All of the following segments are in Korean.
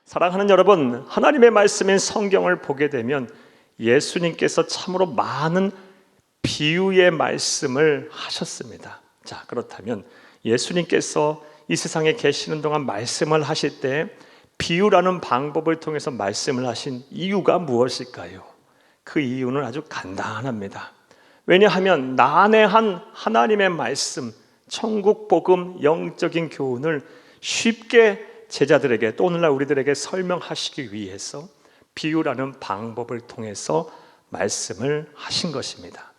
사랑하는 여러분, 하나님의 말씀인 성경을 보게 되면 예수님께서 참으로 많은 비유의 말씀을 하셨습니다. 자, 그렇다면 예수님께서 이 세상에 계시는 동안 말씀을 하실 때 비유라는 방법을 통해서 말씀을 하신 이유가 무엇일까요? 그 이유는 아주 간단합니다. 왜냐하면 난해한 하나님의 말씀, 천국 복음, 영적인 교훈을 쉽게 제자들에게 또 오늘날 우리들에게 설명하시기 위해서 비유라는 방법을 통해서 말씀을 하신 것입니다.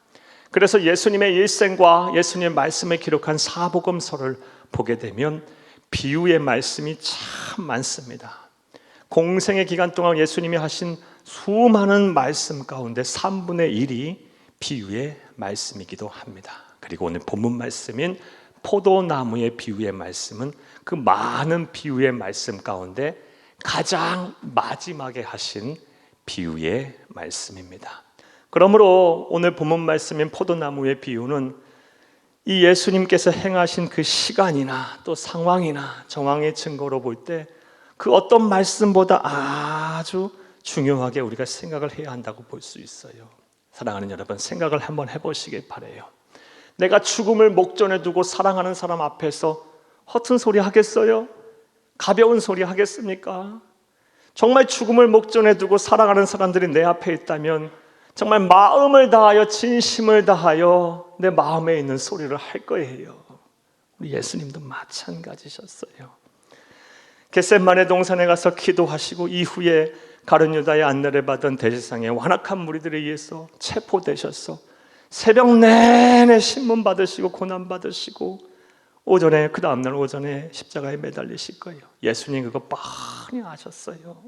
그래서 예수님의 일생과 예수님의 말씀을 기록한 사복음서를 보게 되면 비유의 말씀이 참 많습니다. 공생의 기간 동안 예수님이 하신 수많은 말씀 가운데 3분의 1이 비유의 말씀이기도 합니다. 그리고 오늘 본문 말씀인 포도나무의 비유의 말씀은 그 많은 비유의 말씀 가운데 가장 마지막에 하신 비유의 말씀입니다. 그러므로 오늘 본문 말씀인 포도나무의 비유는 이 예수님께서 행하신 그 시간이나 또 상황이나 정황의 증거로 볼 때 그 어떤 말씀보다 아주 중요하게 우리가 생각을 해야 한다고 볼 수 있어요. 사랑하는 여러분, 생각을 한번 해보시길 바라요. 내가 죽음을 목전에 두고 사랑하는 사람 앞에서 허튼 소리 하겠어요? 가벼운 소리 하겠습니까? 정말 죽음을 목전에 두고 사랑하는 사람들이 내 앞에 있다면 정말 마음을 다하여 진심을 다하여 내 마음에 있는 소리를 할 거예요. 우리 예수님도 마찬가지셨어요. 겟세마네 동산에 가서 기도하시고 이후에 가룟 유다의 안내를 받은 대제사장의 완악한 무리들에 의해서 체포되셔서 새벽 내내 신문 받으시고 고난 받으시고 오전에 그 다음날 오전에 십자가에 매달리실 거예요. 예수님 그거 뻔히 아셨어요.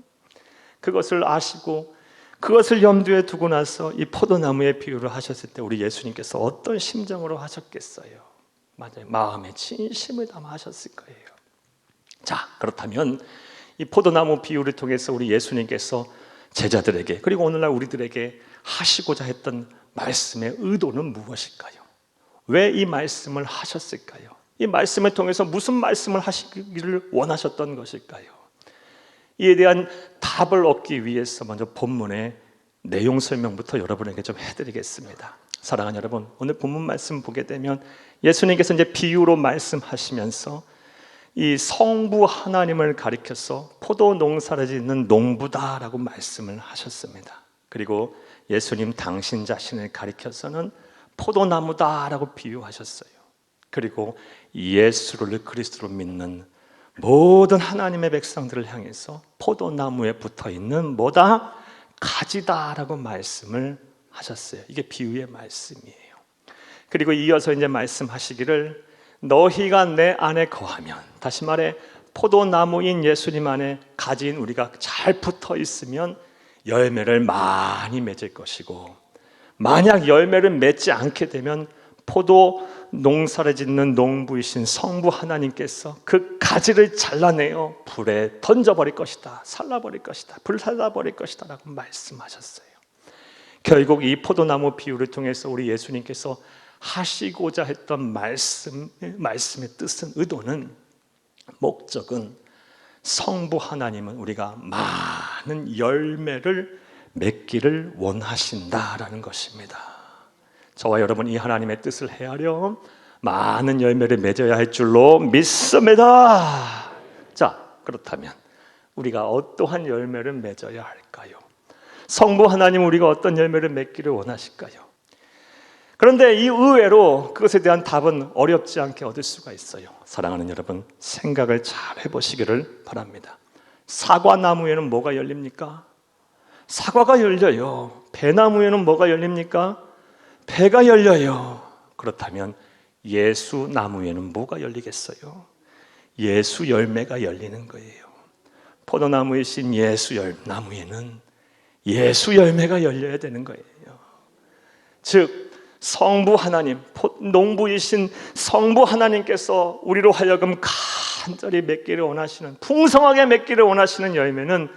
그것을 아시고 그것을 염두에 두고 나서 이 포도나무의 비유를 하셨을 때 우리 예수님께서 어떤 심정으로 하셨겠어요? 맞아요. 마음에 진심을 담아 하셨을 거예요. 자, 그렇다면 이 포도나무 비유를 통해서 우리 예수님께서 제자들에게 그리고 오늘날 우리들에게 하시고자 했던 말씀의 의도는 무엇일까요? 왜 이 말씀을 하셨을까요? 이 말씀을 통해서 무슨 말씀을 하시기를 원하셨던 것일까요? 이에 대한 답을 얻기 위해서 먼저 본문의 내용 설명부터 여러분에게 좀 해드리겠습니다. 사랑하는 여러분, 오늘 본문 말씀 보게 되면 예수님께서 이제 비유로 말씀하시면서 이 성부 하나님을 가리켜서 포도 농사를 짓는 농부다라고 말씀을 하셨습니다. 그리고 예수님 당신 자신을 가리켜서는 포도나무다라고 비유하셨어요. 그리고 예수를 그리스도로 믿는 모든 하나님의 백성들을 향해서 포도나무에 붙어있는 뭐다? 가지다라고 말씀을 하셨어요. 이게 비유의 말씀이에요. 그리고 이어서 이제 말씀하시기를 너희가 내 안에 거하면, 다시 말해 포도나무인 예수님 안에 가지인 우리가 잘 붙어 있으면 열매를 많이 맺을 것이고, 만약 열매를 맺지 않게 되면 포도 농사를 짓는 농부이신 성부 하나님께서 그 가지를 잘라내어 불에 던져버릴 것이다, 살라버릴 것이다, 불살라버릴 것이다 라고 말씀하셨어요. 결국 이 포도나무 비유를 통해서 우리 예수님께서 하시고자 했던 말씀의 뜻은, 의도는, 목적은 성부 하나님은 우리가 많은 열매를 맺기를 원하신다라는 것입니다. 저와 여러분 이 하나님의 뜻을 헤아려 많은 열매를 맺어야 할 줄로 믿습니다. 자, 그렇다면 우리가 어떠한 열매를 맺어야 할까요? 성부 하나님 우리가 어떤 열매를 맺기를 원하실까요? 그런데 이 의외로 그것에 대한 답은 어렵지 않게 얻을 수가 있어요. 사랑하는 여러분, 생각을 잘 해보시기를 바랍니다. 사과나무에는 뭐가 열립니까? 사과가 열려요. 배나무에는 뭐가 열립니까? 배가 열려요. 그렇다면 예수나무에는 뭐가 열리겠어요? 예수 열매가 열리는 거예요. 포도나무이신 예수 나무에는 예수 열매가 열려야 되는 거예요. 즉 성부 하나님, 농부이신 성부 하나님께서 우리로 하여금 간절히 맺기를 원하시는, 풍성하게 맺기를 원하시는 열매는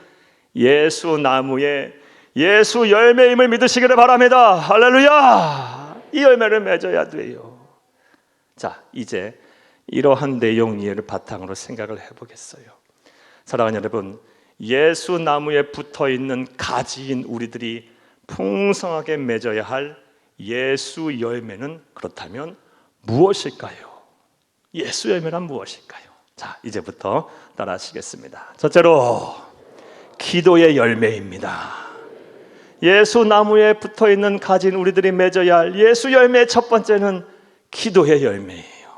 예수 나무의 예수 열매임을 믿으시기를 바랍니다. 할렐루야! 이 열매를 맺어야 돼요. 자, 이제 이러한 내용 이해를 바탕으로 생각을 해보겠어요. 사랑하는 여러분, 예수 나무에 붙어 있는 가지인 우리들이 풍성하게 맺어야 할 예수 열매는 그렇다면 무엇일까요? 예수 열매란 무엇일까요? 자, 이제부터 따라하시겠습니다. 첫째로 기도의 열매입니다. 예수 나무에 붙어 있는 가진 우리들이 맺어야 할 예수 열매의 첫 번째는 기도의 열매예요.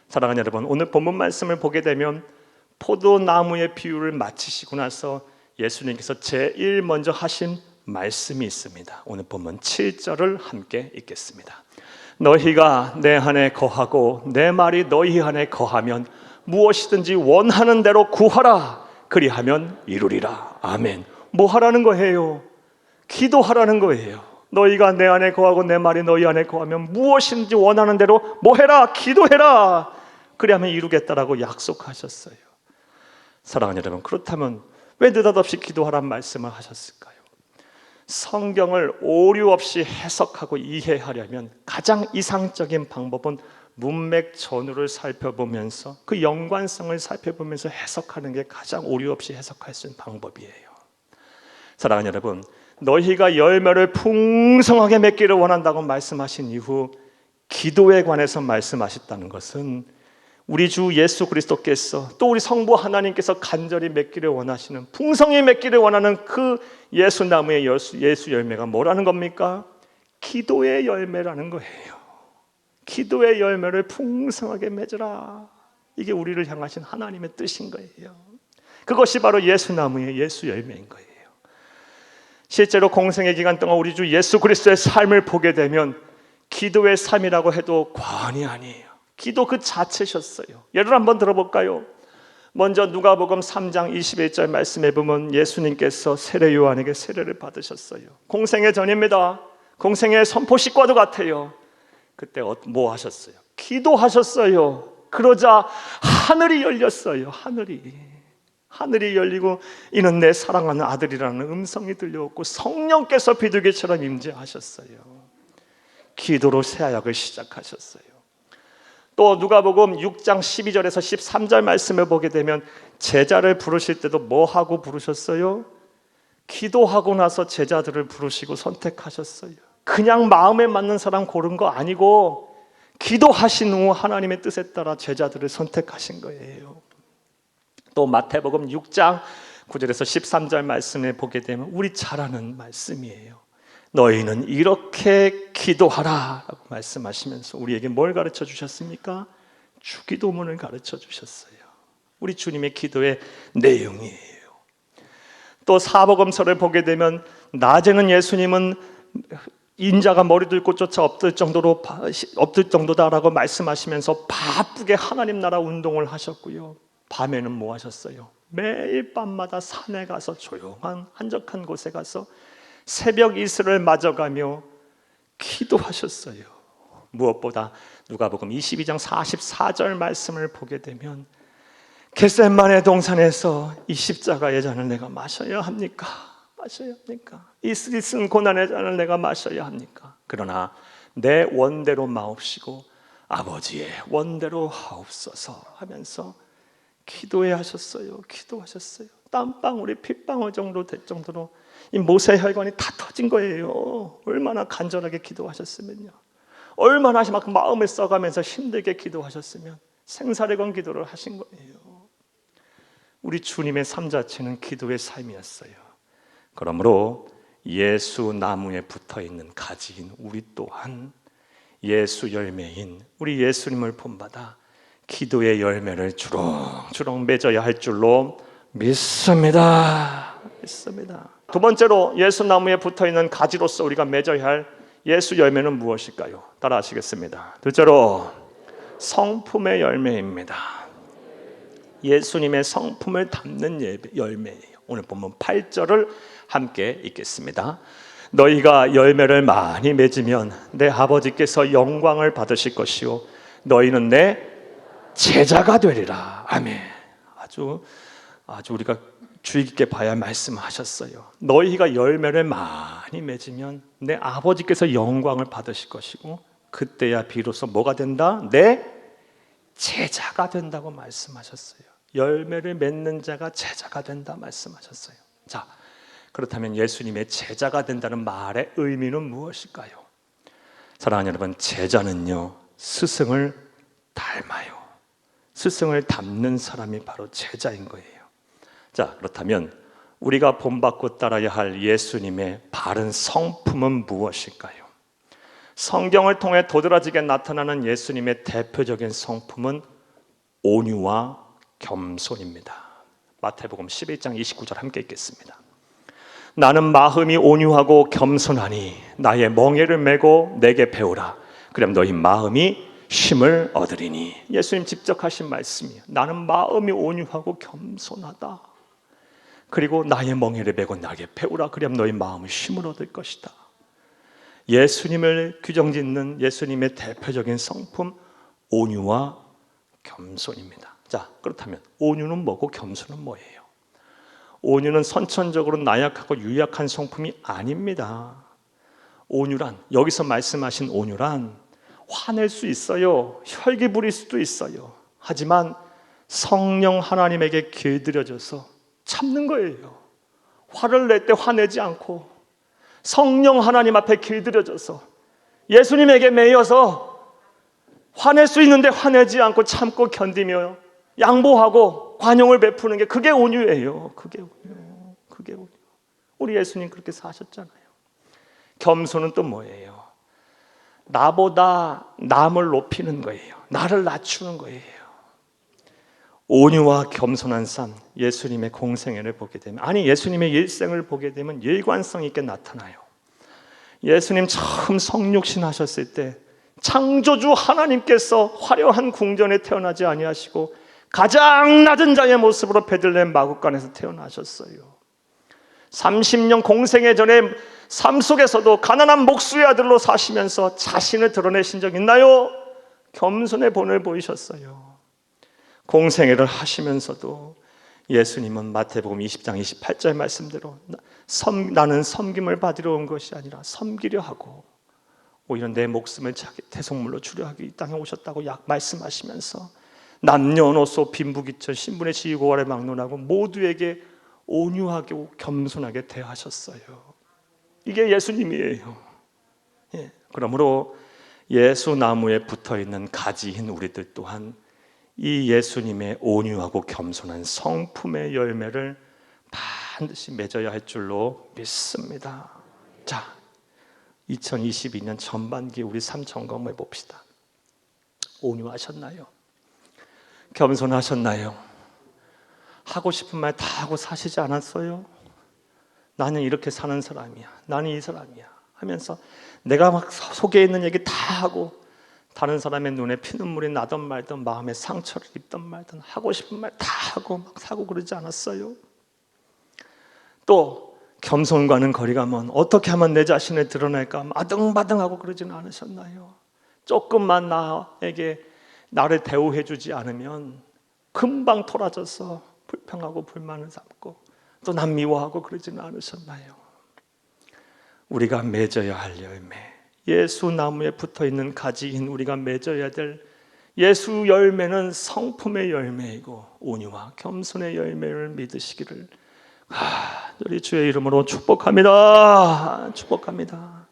사랑하는 여러분, 오늘 본문 말씀을 보게 되면 포도나무의 비유를 마치시고 나서 예수님께서 제일 먼저 하신 말씀이 있습니다. 오늘 본문 7절을 함께 읽겠습니다. 너희가 내 안에 거하고 내 말이 너희 안에 거하면 무엇이든지 원하는 대로 구하라. 그리하면 이루리라. 아멘. 뭐 하라는 거예요? 기도하라는 거예요. 너희가 내 안에 거하고 내 말이 너희 안에 거하면 무엇인지 원하는 대로 뭐 해라? 기도해라. 그리하면 이루겠다라고 약속하셨어요. 사랑하는 여러분, 그렇다면 왜 느닷없이 기도하라는 말씀을 하셨을까요? 성경을 오류 없이 해석하고 이해하려면 가장 이상적인 방법은 문맥 전후를 살펴보면서 그 연관성을 살펴보면서 해석하는 게 가장 오류 없이 해석할 수 있는 방법이에요. 사랑하는 여러분, 너희가 열매를 풍성하게 맺기를 원한다고 말씀하신 이후 기도에 관해서 말씀하셨다는 것은 우리 주 예수 그리스도께서 또 우리 성부 하나님께서 간절히 맺기를 원하시는, 풍성히 맺기를 원하는 그 예수나무의 예수 열매가 뭐라는 겁니까? 기도의 열매라는 거예요. 기도의 열매를 풍성하게 맺으라. 이게 우리를 향하신 하나님의 뜻인 거예요. 그것이 바로 예수나무의 예수 열매인 거예요. 실제로 공생의 기간 동안 우리 주 예수 그리스도의 삶을 보게 되면 기도의 삶이라고 해도 과언이 아니에요. 기도 그 자체셨어요. 예를 한번 들어볼까요? 먼저 누가복음 3장 21절 말씀에 보면 예수님께서 세례 요한에게 세례를 받으셨어요. 공생의 전입니다. 공생의 선포식과도 같아요. 그때 뭐 하셨어요? 기도하셨어요. 그러자 하늘이 열렸어요. 하늘이 열리고 이는 내 사랑하는 아들이라는 음성이 들려왔고 성령께서 비둘기처럼 임재하셨어요. 기도로 새하약을 시작하셨어요. 또 누가복음 6장 12절에서 13절 말씀을 보게 되면 제자를 부르실 때도 뭐 하고 부르셨어요? 기도하고 나서 제자들을 부르시고 선택하셨어요. 그냥 마음에 맞는 사람 고른 거 아니고 기도하신 후 하나님의 뜻에 따라 제자들을 선택하신 거예요. 또 마태복음 6장 9절에서 13절 말씀을 보게 되면 우리 잘 아는 말씀이에요. 너희는 이렇게 기도하라 라고 말씀하시면서 우리에게 뭘 가르쳐 주셨습니까? 주기도문을 가르쳐 주셨어요. 우리 주님의 기도의 내용이에요. 또 사복음서를 보게 되면 낮에는 예수님은 인자가 머리 들고 쫓아 엎들 정도다라고 말씀하시면서 바쁘게 하나님 나라 운동을 하셨고요. 밤에는 뭐 하셨어요? 매일 밤마다 산에 가서 조용한 한적한 곳에 가서 새벽 이슬을 맞아가며 기도하셨어요. 무엇보다 누가복음 22장 44절 말씀을 보게 되면 겟세마네 동산에서 이 십자가의 잔을 내가 마셔야 합니까? 마셔야 합니까? 이 쓰디쓴 고난의 잔을 내가 마셔야 합니까? 그러나 내 원대로 마옵시고 아버지의 원대로 하옵소서 하면서 기도하셨어요. 땀방울이 핏방울 정도 될 정도로 이 모세 혈관이 다 터진 거예요. 얼마나 간절하게 기도하셨으면요. 얼마나 막 마음을 써가면서 힘들게 기도하셨으면 생사를 건 기도를 하신 거예요. 우리 주님의 삶 자체는 기도의 삶이었어요. 그러므로 예수 나무에 붙어있는 가지인 우리 또한 예수 열매인 우리 예수님을 본받아 기도의 열매를 주렁주렁 맺어야 할 줄로 믿습니다. 두 번째로 예수 나무에 붙어있는 가지로서 우리가 맺어야 할 예수 열매는 무엇일까요? 따라 하시겠습니다. 둘째로 성품의 열매입니다. 예수님의 성품을 담는 열매예요. 오늘 본문 8절을 함께 읽겠습니다. 너희가 열매를 많이 맺으면 내 아버지께서 영광을 받으실 것이요 너희는 내 제자가 되리라. 아멘. 아주 우리가 주의 깊게 봐야 할 말씀하셨어요. 너희가 열매를 많이 맺으면 내 아버지께서 영광을 받으실 것이고 그때야 비로소 뭐가 된다? 내 제자가 된다고 말씀하셨어요. 열매를 맺는 자가 제자가 된다 말씀하셨어요. 자, 그렇다면 예수님의 제자가 된다는 말의 의미는 무엇일까요? 사랑하는 여러분, 제자는요, 스승을 닮아요. 스승을 닮는 사람이 바로 제자인 거예요. 자, 그렇다면 우리가 본받고 따라야 할 예수님의 바른 성품은 무엇일까요? 성경을 통해 도드라지게 나타나는 예수님의 대표적인 성품은 온유와 겸손입니다. 마태복음 11장 29절 함께 읽겠습니다. 나는 마음이 온유하고 겸손하니 나의 멍에를 메고 내게 배우라. 그럼 너희 마음이 쉼을 얻으리니. 예수님 직접 하신 말씀이에요. 나는 마음이 온유하고 겸손하다. 그리고 나의 멍에를 메고 나에게 배우라. 그럼 너희 마음이 쉼을 얻을 것이다. 예수님을 규정짓는 예수님의 대표적인 성품, 온유와 겸손입니다. 자, 그렇다면 온유는 뭐고 겸손은 뭐예요? 온유는 선천적으로 나약하고 유약한 성품이 아닙니다. 온유란, 여기서 말씀하신 온유란 화낼 수 있어요. 혈기 부릴 수도 있어요. 하지만 성령 하나님에게 길들여져서 참는 거예요. 화를 낼 때 화내지 않고 성령 하나님 앞에 길들여져서 예수님에게 매여서 화낼 수 있는데 화내지 않고 참고 견디며 양보하고 관용을 베푸는 게 그게 온유예요. 그게 온유. 우리 예수님 그렇게 사셨잖아요. 겸손은 또 뭐예요? 나보다 남을 높이는 거예요. 나를 낮추는 거예요. 온유와 겸손한 삶, 예수님의 공생애를 보게 되면, 아니 예수님의 일생을 보게 되면 일관성 있게 나타나요. 예수님 처음 성육신 하셨을 때 창조주 하나님께서 화려한 궁전에 태어나지 아니하시고 가장 낮은 자의 모습으로 베들레헴 마구간에서 태어나셨어요. 30년 공생애 전에 삶 속에서도 가난한 목수의 아들로 사시면서 자신을 드러내신 적 있나요? 겸손의 본을 보이셨어요. 공생애를 하시면서도 예수님은 마태복음 20장 28절 말씀대로 나는 섬김을 받으러 온 것이 아니라 섬기려 하고 오히려 내 목숨을 자기 대속물로 주려 하기 이 땅에 오셨다고 말씀하시면서 남녀노소 빈부귀천 신분의 지위고하를 막론하고 모두에게 온유하고 겸손하게 대하셨어요. 이게 예수님이에요. 그러므로 예수 나무에 붙어있는 가지인 우리들 또한 이 예수님의 온유하고 겸손한 성품의 열매를 반드시 맺어야 할 줄로 믿습니다. 자, 2022년 전반기에 우리 삶 점검해 봅시다. 온유하셨나요? 겸손하셨나요? 하고 싶은 말 다 하고 사시지 않았어요? 나는 이렇게 사는 사람이야. 나는 이 사람이야. 하면서 내가 막 속에 있는 얘기 다 하고 다른 사람의 눈에 피눈물이 나던 말든 마음에 상처를 입던 말든 하고 싶은 말 다 하고 막 사고 그러지 않았어요? 또 겸손과는 거리가 먼 어떻게 하면 내 자신을 드러낼까 아등바등하고 그러지는 않으셨나요? 조금만 나에게 나를 대우해 주지 않으면 금방 토라져서 불평하고 불만을 삼고 또 남 미워하고 그러지는 않으셨나요? 우리가 맺어야 할 열매, 예수 나무에 붙어있는 가지인 우리가 맺어야 될 예수 열매는 성품의 열매이고 온유와 겸손의 열매를 믿으시기를 우리 주의 이름으로 축복합니다. 축복합니다.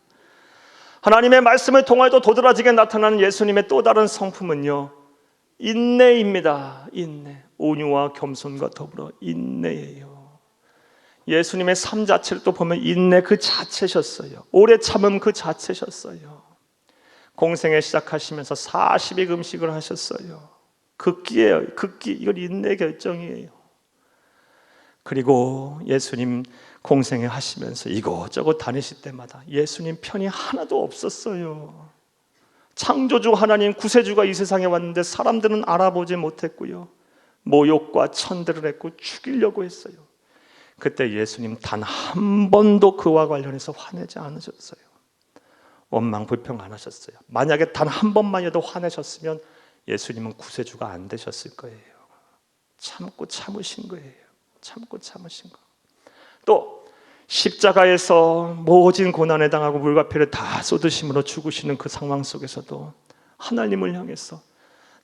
하나님의 말씀을 통하여도 도드라지게 나타나는 예수님의 또 다른 성품은요, 인내입니다. 인내. 온유와 겸손과 더불어 인내예요. 예수님의 삶 자체를 또 보면 인내 그 자체셨어요. 오래 참음 그 자체셨어요. 공생애 시작하시면서 40일 금식을 하셨어요. 극기예요. 극기. 이건 인내 결정이에요. 그리고 예수님 공생애 하시면서 이곳저곳 다니실 때마다 예수님 편이 하나도 없었어요. 창조주 하나님 구세주가 이 세상에 왔는데 사람들은 알아보지 못했고요. 모욕과 천대를 했고 죽이려고 했어요. 그때 예수님 단 한 번도 그와 관련해서 화내지 않으셨어요. 원망 불평 안 하셨어요. 만약에 단 한 번만이라도 화내셨으면 예수님은 구세주가 안 되셨을 거예요. 참고 참으신 거예요. 참고 참으신 거. 또 십자가에서 모진 고난에 당하고 물과 피를 다 쏟으심으로 죽으시는 그 상황 속에서도 하나님을 향해서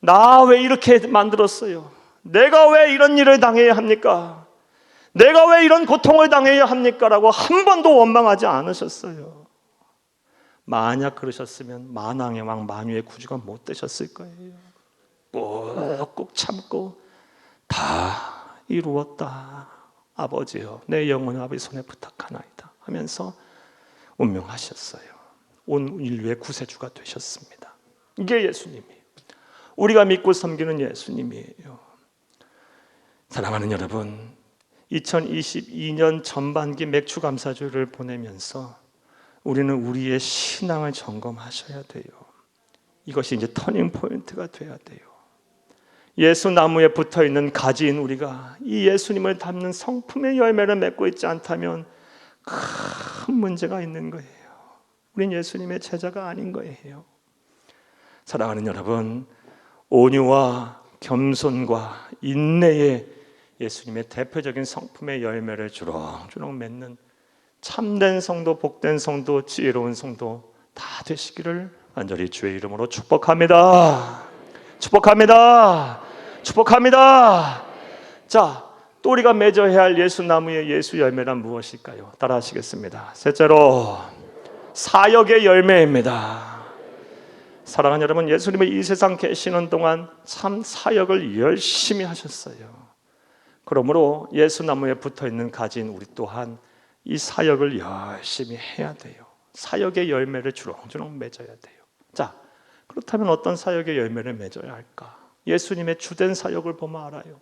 나 왜 이렇게 만들었어요? 내가 왜 이런 일을 당해야 합니까? 내가 왜 이런 고통을 당해야 합니까? 라고 한 번도 원망하지 않으셨어요. 만약 그러셨으면 만왕의 왕 만유의 구주가 못 되셨을 거예요. 꾹꾹 참고 다 이루었다. 아버지여, 내 영혼을 아버지 손에 부탁하나이다 하면서 운명하셨어요. 온 인류의 구세주가 되셨습니다. 이게 예수님이에요. 우리가 믿고 섬기는 예수님이에요. 사랑하는 여러분, 2022년 전반기 맥추감사주를 보내면서 우리는 우리의 신앙을 점검하셔야 돼요. 이것이 이제 터닝 포인트가 돼야 돼요. 예수 나무에 붙어 있는 가지인 우리가 이 예수님을 닮는 성품의 열매를 맺고 있지 않다면 큰 문제가 있는 거예요. 우린 예수님의 제자가 아닌 거예요. 사랑하는 여러분, 온유와 겸손과 인내의 예수님의 대표적인 성품의 열매를 주렁주렁 맺는 참된 성도, 복된 성도, 지혜로운 성도 다 되시기를 간절히 주의 이름으로 축복합니다. 축복합니다. 축복합니다. 자, 또 우리가 맺어야 할 예수 나무의 예수 열매란 무엇일까요? 따라 하시겠습니다. 셋째로 사역의 열매입니다. 사랑하는 여러분, 예수님이 이 세상 계시는 동안 참 사역을 열심히 하셨어요. 그러므로 예수 나무에 붙어있는 가진 우리 또한 이 사역을 열심히 해야 돼요. 사역의 열매를 주렁주렁 맺어야 돼요. 자, 그렇다면 어떤 사역의 열매를 맺어야 할까? 예수님의 주된 사역을 보면 알아요.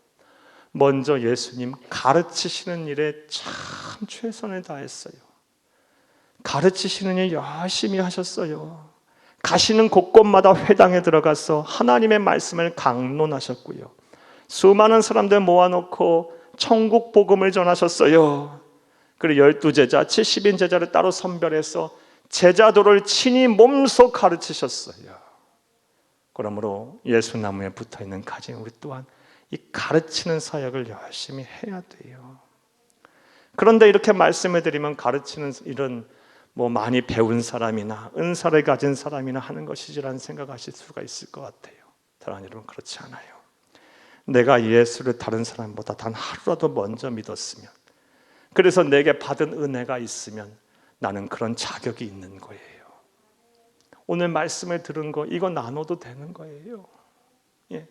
먼저 예수님 가르치시는 일에 참 최선을 다했어요. 가르치시는 일 열심히 하셨어요. 가시는 곳곳마다 회당에 들어가서 하나님의 말씀을 강론하셨고요. 수많은 사람들 모아놓고 천국 복음을 전하셨어요. 그리고 12제자, 70인 제자를 따로 선별해서 제자도를 친히 몸소 가르치셨어요. 그러므로 예수나무에 붙어있는 가진 우리 또한 이 가르치는 사역을 열심히 해야 돼요. 그런데 이렇게 말씀을 드리면 가르치는 일은 뭐 많이 배운 사람이나 은사를 가진 사람이나 하는 것이지라는 생각하실 수가 있을 것 같아요. 사랑하는 여러분, 그렇지 않아요. 내가 예수를 다른 사람보다 단 하루라도 먼저 믿었으면, 그래서 내게 받은 은혜가 있으면 나는 그런 자격이 있는 거예요. 오늘 말씀을 들은 거 이거 나눠도 되는 거예요. 예.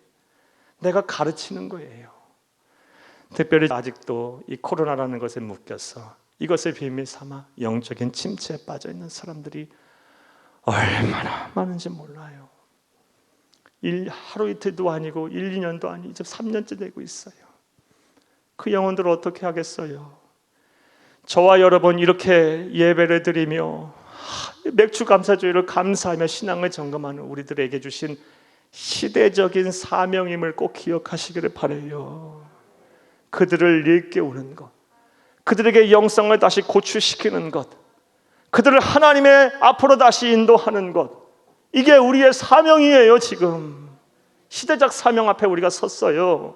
내가 가르치는 거예요. 특별히 아직도 이 코로나라는 것에 묶여서 이것을 비밀 삼아 영적인 침체에 빠져 있는 사람들이 얼마나 많은지 몰라요. 하루 이틀도 아니고 1, 2년도 아니고 이제 3년째 되고 있어요. 그 영혼들을 어떻게 하겠어요? 저와 여러분 이렇게 예배를 드리며 맥주 감사주의를 감사하며 신앙을 점검하는 우리들에게 주신 시대적인 사명임을 꼭 기억하시기를 바라요. 그들을 일깨우는 것, 그들에게 영성을 다시 고취시키는 것, 그들을 하나님의 앞으로 다시 인도하는 것, 이게 우리의 사명이에요. 지금 시대적 사명 앞에 우리가 섰어요.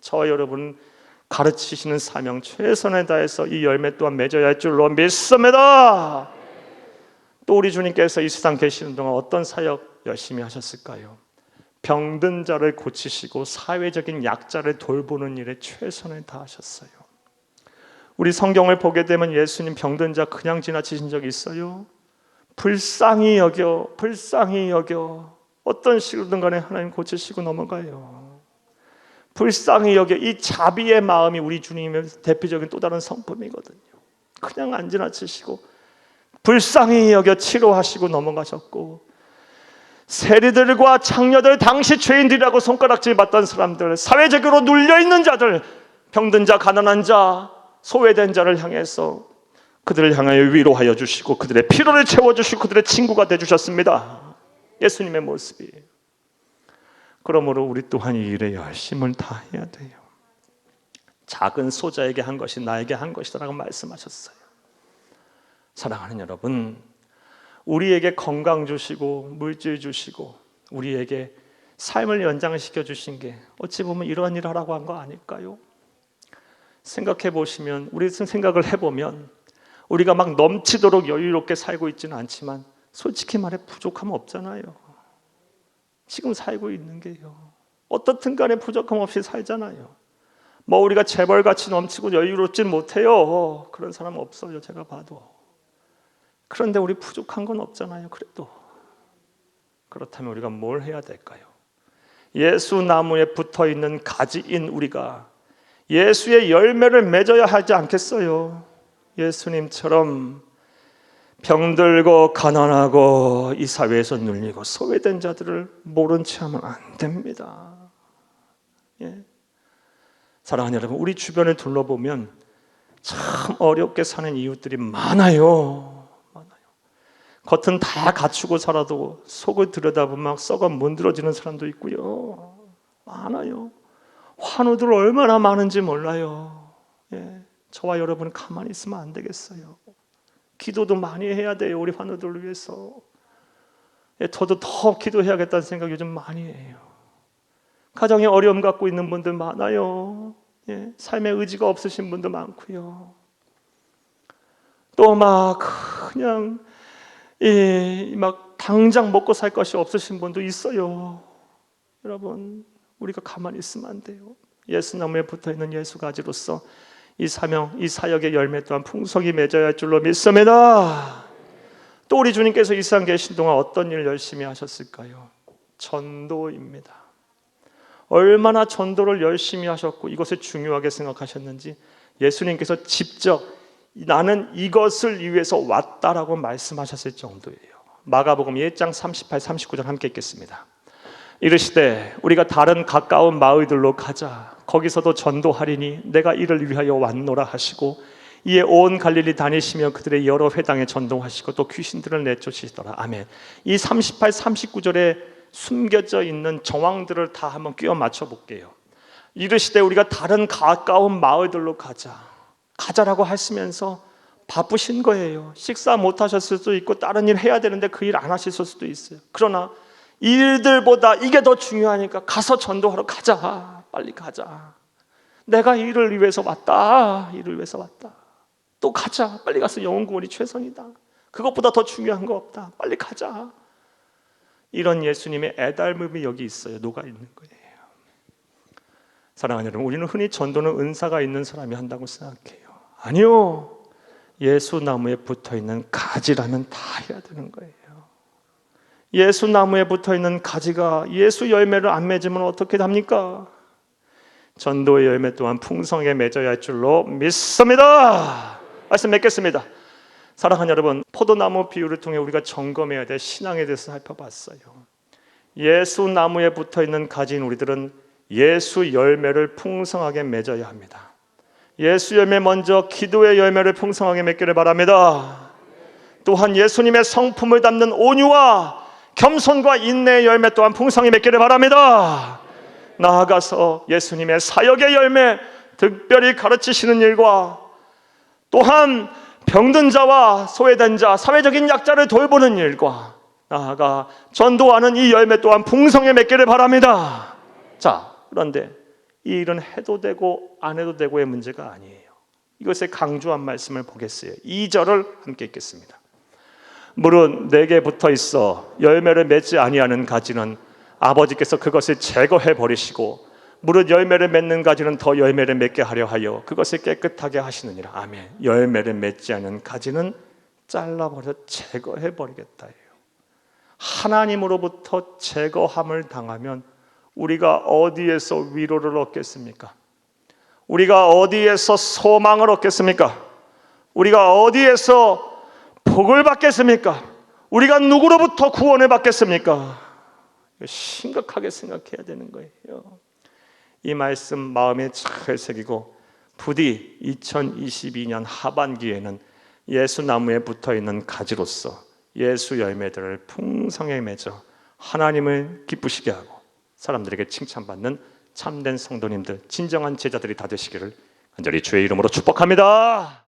저와 여러분 가르치시는 사명 최선을 다해서 이 열매 또한 맺어야 할 줄로 믿습니다. 또 우리 주님께서 이 세상 계시는 동안 어떤 사역 열심히 하셨을까요? 병든 자를 고치시고 사회적인 약자를 돌보는 일에 최선을 다하셨어요. 우리 성경을 보게 되면 예수님 병든 자 그냥 지나치신 적이 있어요? 불쌍히 여겨 어떤 식으로든 간에 하나님 고치시고 넘어가요. 불쌍히 여겨, 이 자비의 마음이 우리 주님의 대표적인 또 다른 성품이거든요. 그냥 안 지나치시고 불쌍히 여겨 치료하시고 넘어가셨고, 세리들과 창녀들, 당시 죄인들이라고 손가락질 받던 사람들, 사회적으로 눌려있는 자들, 병든 자, 가난한 자, 소외된 자를 향해서 그들을 향하여 위로하여 주시고 그들의 피로를 채워주시고 그들의 친구가 되주셨습니다. 예수님의 모습이. 그러므로 우리 또한 이 일에 열심을 다해야 돼요. 작은 소자에게 한 것이 나에게 한 것이라고 말씀하셨어요. 사랑하는 여러분, 우리에게 건강 주시고 물질 주시고 우리에게 삶을 연장시켜 주신 게 어찌 보면 이러한 일을 하라고 한 거 아닐까요? 생각해 보시면, 우리 생각을 해보면 우리가 막 넘치도록 여유롭게 살고 있지는 않지만 솔직히 말해 부족함은 없잖아요. 지금 살고 있는 게요. 어떻든 간에 부족함 없이 살잖아요. 뭐 우리가 재벌같이 넘치고 여유롭진 못해요. 그런 사람 없어요, 제가 봐도. 그런데 우리 부족한 건 없잖아요, 그래도. 그렇다면 우리가 뭘 해야 될까요? 예수 나무에 붙어있는 가지인 우리가 예수의 열매를 맺어야 하지 않겠어요? 예수님처럼 병들고 가난하고 이 사회에서 눌리고 소외된 자들을 모른 채 하면 안 됩니다. 예. 사랑하는 여러분, 우리 주변을 둘러보면 참 어렵게 사는 이웃들이 많아요. 겉은 다 갖추고 살아도 속을 들여다보면 막 썩어 문드러지는 사람도 있고요. 많아요. 환우들 얼마나 많은지 몰라요. 예. 저와 여러분은 가만히 있으면 안 되겠어요. 기도도 많이 해야 돼요, 우리 환우들을 위해서. 예, 저도 더 기도해야겠다는 생각 요즘 많이 해요. 가정에 어려움 갖고 있는 분들 많아요. 예, 삶의 의지가 없으신 분도 많고요. 또 막 그냥 막 당장 먹고 살 것이 없으신 분도 있어요. 여러분, 우리가 가만히 있으면 안 돼요. 예수나무에 붙어있는 예수가지로서 이 사명, 이 사역의 열매 또한 풍성히 맺어야 할 줄로 믿습니다. 또 우리 주님께서 이 세상 계신 동안 어떤 일 열심히 하셨을까요? 전도입니다. 얼마나 전도를 열심히 하셨고 이것을 중요하게 생각하셨는지 예수님께서 직접 나는 이것을 위해서 왔다라고 말씀하셨을 정도예요. 마가복음 1장 38, 39절 함께 읽겠습니다. 이르시되 우리가 다른 가까운 마을들로 가자. 거기서도 전도하리니 내가 이를 위하여 왔노라 하시고 이에 온 갈릴리 다니시며 그들의 여러 회당에 전도하시고 또 귀신들을 내쫓으시더라. 아멘. 이 38, 39절에 숨겨져 있는 정황들을 다 한번 끼워 맞춰 볼게요. 이르시되 우리가 다른 가까운 마을들로 가자라고 하시면서 바쁘신 거예요. 식사 못 하셨을 수도 있고 다른 일 해야 되는데 그 일 안 하셨을 수도 있어요. 그러나 일들보다 이게 더 중요하니까 가서 전도하러 가자. 빨리 가자. 내가 이 일을 위해서 왔다. 이를 위해서 왔다. 또 가자. 빨리 가서 영혼 구원이 최선이다. 그것보다 더 중요한 거 없다. 빨리 가자. 이런 예수님의 애달픔이 여기 있어요. 녹아 있는 거예요. 사랑하는 여러분, 우리는 흔히 전도는 은사가 있는 사람이 한다고 생각해요. 아니요. 예수 나무에 붙어있는 가지라면 다 해야 되는 거예요. 예수 나무에 붙어있는 가지가 예수 열매를 안 맺으면 어떻게 합니까? 전도의 열매 또한 풍성하게 맺어야 할 줄로 믿습니다. 말씀 맺겠습니다. 사랑하는 여러분, 포도나무 비유를 통해 우리가 점검해야 될 신앙에 대해서 살펴봤어요. 예수 나무에 붙어있는 가지인 우리들은 예수 열매를 풍성하게 맺어야 합니다. 예수 열매 먼저 기도의 열매를 풍성하게 맺기를 바랍니다. 또한 예수님의 성품을 담는 온유와 겸손과 인내의 열매 또한 풍성히 맺기를 바랍니다. 나아가서 예수님의 사역의 열매, 특별히 가르치시는 일과 또한 병든 자와 소외된 자, 사회적인 약자를 돌보는 일과 나아가 전도하는 이 열매 또한 풍성히 맺기를 바랍니다. 자, 그런데 이 일은 해도 되고 안 해도 되고의 문제가 아니에요. 이것에 강조한 말씀을 보겠어요. 2절을 함께 읽겠습니다. 물은 내게 붙어 있어 열매를 맺지 아니하는 가지는 아버지께서 그것을 제거해 버리시고 무릇 열매를 맺는 가지는 더 열매를 맺게 하려 하여 그것을 깨끗하게 하시느니라. 아멘. 열매를 맺지 않는 가지는 잘라버려 제거해 버리겠다. 하나님으로부터 제거함을 당하면 우리가 어디에서 위로를 얻겠습니까? 우리가 어디에서 소망을 얻겠습니까? 우리가 어디에서 복을 받겠습니까? 우리가 누구로부터 구원을 받겠습니까? 심각하게 생각해야 되는 거예요. 이 말씀 마음에 잘 새기고 부디 2022년 하반기에는 예수 나무에 붙어있는 가지로서 예수 열매들을 풍성하게 맺어 하나님을 기쁘시게 하고 사람들에게 칭찬받는 참된 성도님들, 진정한 제자들이 다 되시기를 간절히 주의 이름으로 축복합니다.